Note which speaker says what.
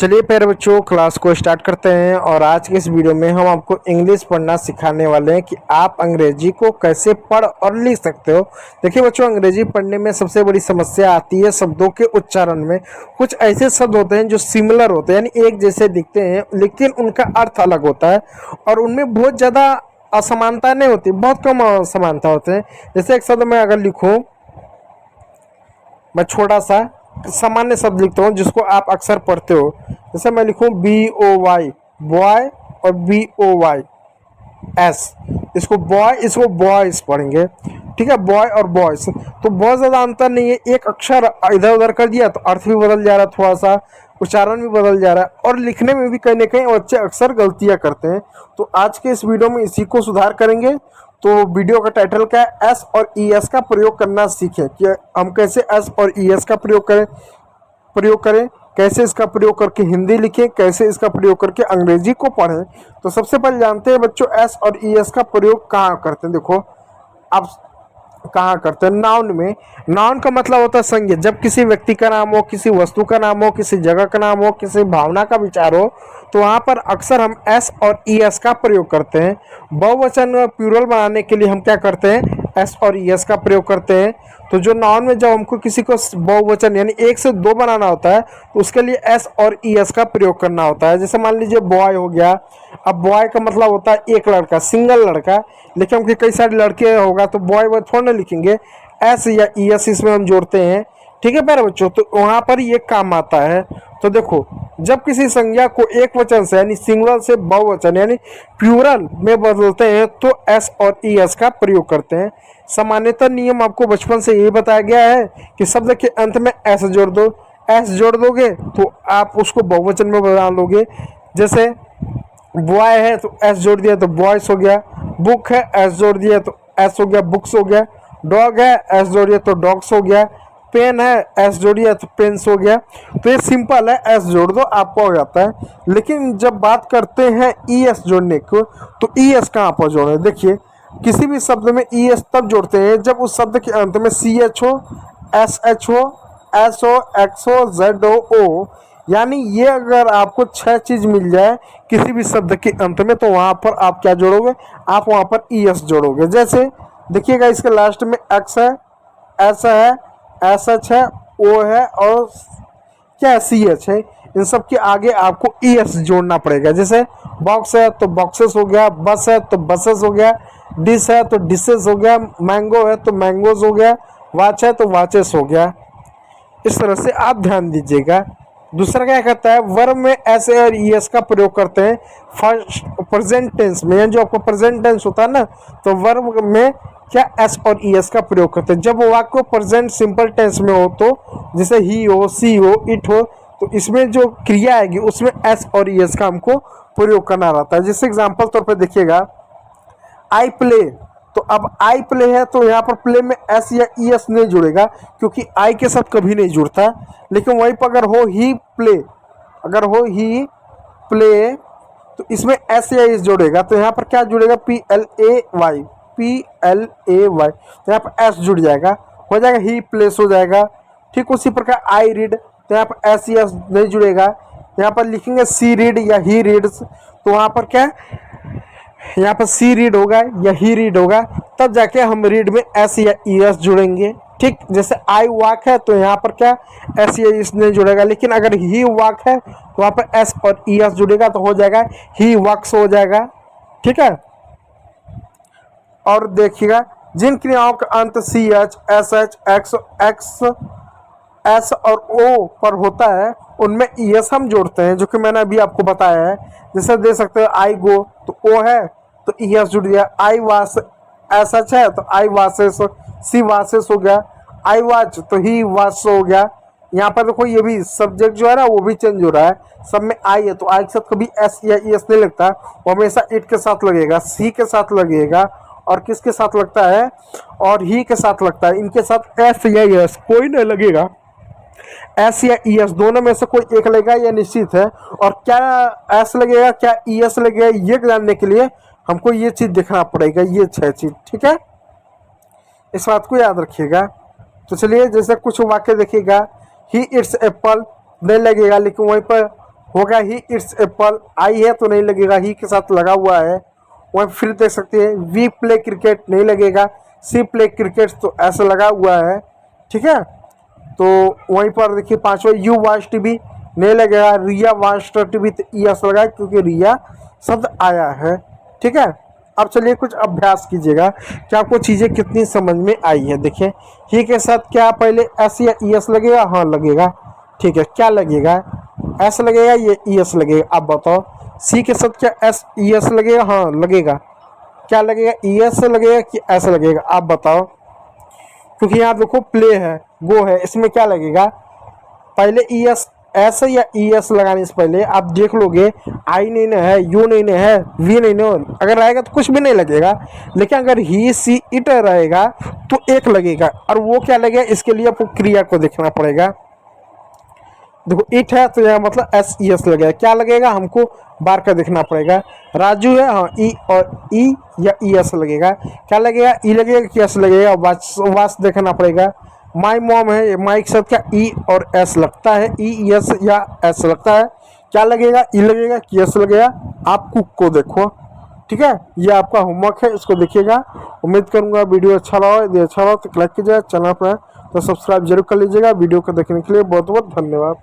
Speaker 1: चलिए प्यारे बच्चों, क्लास को स्टार्ट करते हैं। और आज के इस वीडियो में हम आपको इंग्लिश पढ़ना सिखाने वाले हैं कि आप अंग्रेजी को कैसे पढ़ और लिख सकते हो। देखिए बच्चों, अंग्रेजी पढ़ने में सबसे बड़ी समस्या आती है शब्दों के उच्चारण में। कुछ ऐसे शब्द होते हैं जो सिमिलर होते हैं, यानी एक जैसे दिखते हैं, लेकिन उनका अर्थ अलग होता है और उनमें बहुत ज़्यादा असमानता नहीं होती, बहुत कम असमानता होते हैं। जैसे एक शब्द मैं अगर लिखूँ, मैं छोटा सा सामान्य शब्द लिखता हूँ जिसको आप अक्सर पढ़ते हो। जैसे मैं लिखूँ BOY, बॉय, और BOY एस, इसको बॉय, इसको बॉयज पढ़ेंगे। ठीक है, बॉय और बॉयज, तो बहुत ज़्यादा अंतर नहीं है। एक अक्षर इधर उधर कर दिया तो अर्थ भी बदल जा रहा है, थोड़ा सा उच्चारण भी बदल जा रहा है, और लिखने में भी कहीं ना कहीं बच्चे अक्सर गलतियाँ करते हैं। तो आज के इस वीडियो में इसी को सुधार करेंगे। तो वीडियो का टाइटल क्या है? एस और ES का प्रयोग करना सीखें। कि हम कैसे एस और ES का प्रयोग करें, कैसे इसका प्रयोग करके हिंदी लिखें, कैसे इसका प्रयोग करके अंग्रेजी को पढ़ें। तो सबसे पहले जानते हैं बच्चों, एस और ES का प्रयोग कहाँ करते हैं। देखो आप कहाँ करते हैं। नाउन में, नाउन का मतलब होता है संज्ञा। जब किसी व्यक्ति का नाम हो, किसी वस्तु का नाम हो, किसी जगह का नाम हो, किसी भावना का विचार हो, तो वहाँ पर अक्सर हम एस और ES का प्रयोग करते हैं। बहुवचन प्लूरल बनाने के लिए हम क्या करते हैं? एस और ES का प्रयोग करते हैं। तो जो नाउन में जब हमको किसी को बहुवचन यानी एक से दो बनाना होता है, तो उसके लिए एस और ES का प्रयोग करना होता है। जैसे मान लीजिए बॉय हो गया। अब बॉय का मतलब होता है एक लड़का, सिंगल लड़का, लेकिन हम कई सारे लड़के होगा तो बॉय वो थोड़ा ना लिखेंगे, एस या ES इसमें हम जोड़ते हैं। ठीक है प्यारे बच्चों, तो वहाँ पर ये काम आता है। तो देखो, जब किसी संज्ञा को एक वचन से यानी सिंगुलर से बहुवचन यानी प्लूरल में बदलते हैं तो एस और ES का प्रयोग करते हैं। सामान्यतः नियम आपको बचपन से यही बताया गया है कि शब्द के अंत में एस जोड़ दो। एस जोड़ दोगे तो आप उसको बहुवचन में बदल दोगे। जैसे बॉय है तो एस जोड़ दिया तो बॉयस हो गया, बुक है एस जोड़ दिया तो एस हो गया, बुक्स हो गया, डॉग है एस जोड़ दिया तो डॉग्स हो गया, पेन है एस जोड़िए तो पेन्स हो गया। तो ये सिंपल है, एस जोड़ दो आपको हो जाता है। लेकिन जब बात करते हैं ES जोड़ने को, तो ES कहाँ पर जोड़े? देखिए, किसी भी शब्द में ES तब जोड़ते हैं जब उस शब्द के अंत में CH हो, SH हो, S हो, X हो, Z हो, O, यानी ये अगर आपको 6 चीज मिल जाए किसी भी शब्द के अंत में, तो वहां पर आप क्या जोड़ोगे? आप वहां पर ES जोड़ोगे। जैसे देखिएगा, इसके लास्ट में X है, S है, SH है, O है, और क्या CH है। इन सब के आगे आपको ES जोड़ना पड़ेगा। जैसे बॉक्स है तो बॉक्सेस हो गया, बस है तो बसेस हो गया, डिश है तो डिशेस हो गया, मैंगो है तो मैंगोज हो गया, वॉच है तो वॉचेस हो गया। इस तरह से आप ध्यान दीजिएगा। दूसरा क्या करता है, वर्ब में एस और ES का प्रयोग करते हैं फर्स्ट प्रेजेंट टेंस में। जो आपको प्रेजेंट टेंस होता है ना, तो वर्ब में क्या एस और ES का प्रयोग करते हैं। जब वाक्य प्रेजेंट सिंपल टेंस में हो, तो जैसे ही हो, सी हो, इट हो, तो इसमें जो क्रिया आएगी उसमें एस और ES का हमको प्रयोग करना रहता है। जैसे एग्जाम्पल तौर पर देखिएगा, आई प्ले, तो अब आई प्ले है तो यहाँ पर प्ले में एस या ES नहीं जुड़ेगा, क्योंकि आई के साथ कभी नहीं जुड़ता। लेकिन वहीं पर अगर हो ही प्ले, अगर हो ही प्ले, तो इसमें एस या ES जोड़ेगा, तो यहाँ पर क्या जुड़ेगा? PLAY, PLAY, तो यहाँ पर एस जुड़ जाएगा, हो जाएगा ही प्लेस हो जाएगा। ठीक उसी प्रकार आई रीड, तो यहाँ पर एस ES नहीं जुड़ेगा। यहाँ पर लिखेंगे सी रीड या ही रीड्स, तो वहाँ पर क्या, यहाँ पर सी रीड होगा या ही रीड होगा, तब जाके हम रीड में एस या ES जुड़ेंगे। ठीक, जैसे आई वॉक है तो यहाँ पर क्या एस या ES नहीं जुड़ेगा। लेकिन अगर ही वॉक है तो वहाँ पर एस और ES जुड़ेगा, तो हो जाएगा ही वॉक्स हो जाएगा। ठीक है, और देखिएगा, जिन क्रियाओं का अंत CH, SH, X, S और O पर होता है उनमें ES हम जोड़ते हैं, जो कि मैंने अभी आपको बताया है। जैसे दे सकते हो आई गो, तो O है तो ES जुड़ गया। आई वास, SH है तो आई वासेस, सी वासेस हो गया। आई वाच तो ही वाच हो गया। यहाँ पर देखो, ये भी सब्जेक्ट जो है ना वो भी चेंज हो रहा है। सब में आई है तो आई के साथ कभी एस या ES नहीं लगता, वो हमेशा इट के साथ लगेगा, सी के साथ लगेगा, और किसके साथ लगता है? और ही के साथ लगता है। इनके साथ एस या ES कोई नहीं लगेगा। एस या ES दोनों में से कोई एक लगेगा, यह निश्चित है। और क्या एस लगेगा, क्या ES लगेगा, ये जानने के लिए हमको ये चीज़ देखना पड़ेगा, ये 6 चीज़। ठीक है, इस बात को याद रखिएगा। तो चलिए, जैसे कुछ वाक्य देखिएगा, ही इट्स एप्पल नहीं लगेगा, लेकिन वहीं पर होगा ही इट्स एप्पल, आई है तो नहीं लगेगा, ही के साथ लगा हुआ है। वहीं फिर देख सकते हैं वी प्ले क्रिकेट नहीं लगेगा, सी प्ले क्रिकेट तो ऐसा लगा हुआ है, ठीक है। तो वहीं पर देखिए पांचवा यू वॉच टीवी नहीं लगेगा, रिया वॉच टीवी तो ई ऐसा लगा क्योंकि रिया शब्द आया है, ठीक है। अब चलिए कुछ अभ्यास कीजिएगा कि आपको चीज़ें कितनी समझ में आई है। देखिए ही के साथ क्या पहले एस या ई एस लगेगा, हाँ लगेगा, ठीक है। क्या लगेगा, एस लगेगा, ये ई एस लगेगा, आप बताओ। सी के साथ क्या एस ई एस लगेगा, हाँ लगेगा। क्या लगेगा, ई एस लगेगा कि एस लगेगा, आप बताओ। क्योंकि यहाँ देखो प्ले है, गो है, इसमें क्या लगेगा, पहले ई एस एस या ई एस लगाने से पहले आप देख लोगे आई नहीं ना है, यू नहीं ना है, वी नहीं ना, अगर रहेगा तो कुछ भी नहीं लगेगा। लेकिन अगर ही सी इट रहेगा तो एक लगेगा, और वो क्या लगेगा, इसके लिए आपको क्रिया को देखना पड़ेगा। देखो इट है तो यहाँ मतलब एस ई एस लगेगा, क्या लगेगा हमको बार का देखना पड़ेगा। राजू है, हाँ ई और ई या ई एस लगेगा, क्या लगेगा, ई लगेगा कि एस लगेगा, वास देखना पड़ेगा। माई मॉम है, माई के साथ क्या ई और एस लगता है, ई एस या एस लगता है, क्या लगेगा, ई लगेगा कि एस लगेगा। आप कुक को देखो, ठीक है, ये आपका होमवर्क है, इसको देखिएगा। उम्मीद करूंगा वीडियो अच्छा रहा हो, यदि अच्छा रहा तो लाइक कीजिएगा, चैनल पर तो सब्सक्राइब जरूर कर लीजिएगा। वीडियो को देखने के लिए बहुत बहुत धन्यवाद।